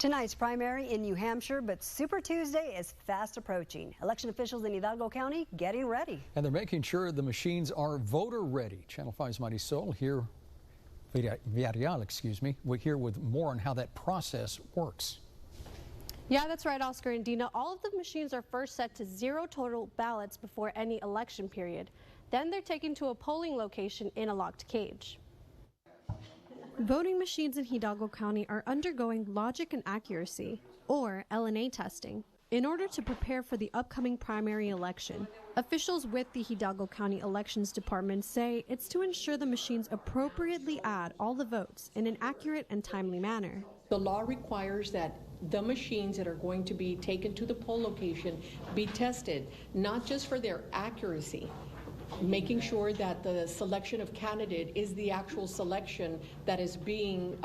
Tonight's primary in New Hampshire, but Super Tuesday is fast approaching. Election officials in Hidalgo County getting ready. And they're making sure the machines are voter ready. Channel 5's Marisol here, Villarreal, we're here with more on how that process works. Yeah, that's right, Oscar and Dina. All of the machines are first set to 0 total ballots before any election period. Then they're taken to a polling location in a locked cage. Voting machines in Hidalgo County are undergoing logic and accuracy, or LNA testing, in order to prepare for the upcoming primary election. Officials with the Hidalgo County Elections Department say it's to ensure the machines appropriately add all the votes in an accurate and timely manner. The law requires that the machines that are going to be taken to the poll location be tested, not just for their accuracy, making sure that the selection of candidate is the actual selection that is being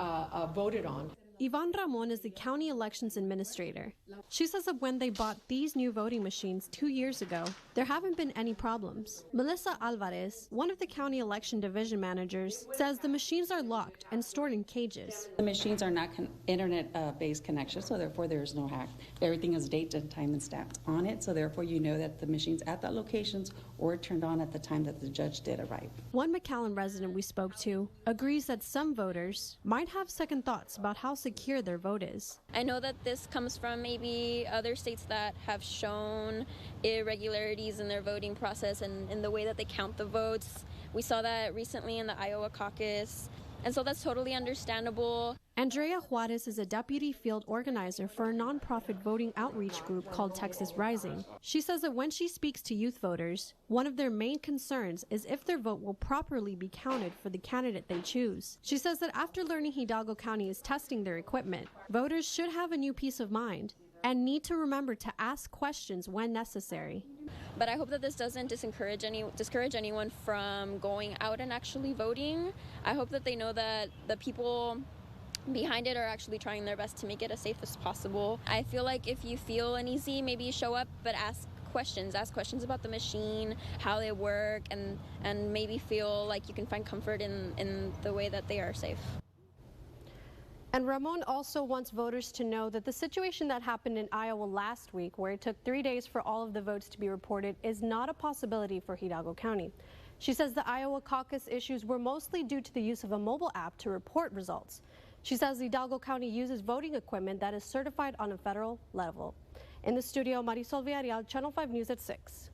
voted on. Yvonne Ramon is the county elections administrator. She says that when they bought these new voting machines 2 years ago, there haven't been any problems. Melissa Alvarez, one of the county election division managers, says the machines are locked and stored in cages. The machines are not internet-based connections, so therefore there is no hack. Everything is date and time and stamped on it, so therefore you know that the machines at that locations were turned on at the time that the judge did arrive. One McAllen resident we spoke to agrees that some voters might have second thoughts about how secure their vote is. I know that this comes from maybe other states that have shown irregularities in their voting process and in the way that they count the votes. We saw that recently in the Iowa caucus, and so that's totally understandable. Andrea Juarez is a deputy field organizer for a nonprofit voting outreach group called Texas Rising. She says that when she speaks to youth voters, one of their main concerns is if their vote will properly be counted for the candidate they choose. She says that after learning Hidalgo County is testing their equipment, voters should have a new peace of mind and need to remember to ask questions when necessary. But I hope that this doesn't discourage anyone from going out and actually voting. I hope that they know that the people behind it are actually trying their best to make it as safe as possible. I feel like if you feel uneasy, maybe show up, but ask questions about the machine, how they work, and maybe feel like you can find comfort in the way that they are safe. And Ramon also wants voters to know that the situation that happened in Iowa last week, where it took 3 days for all of the votes to be reported, is not a possibility for Hidalgo County. She says the Iowa caucus issues were mostly due to the use of a mobile app to report results. She says Hidalgo County uses voting equipment that is certified on a federal level. In the studio, Marisol Villarreal, Channel 5 News at 6.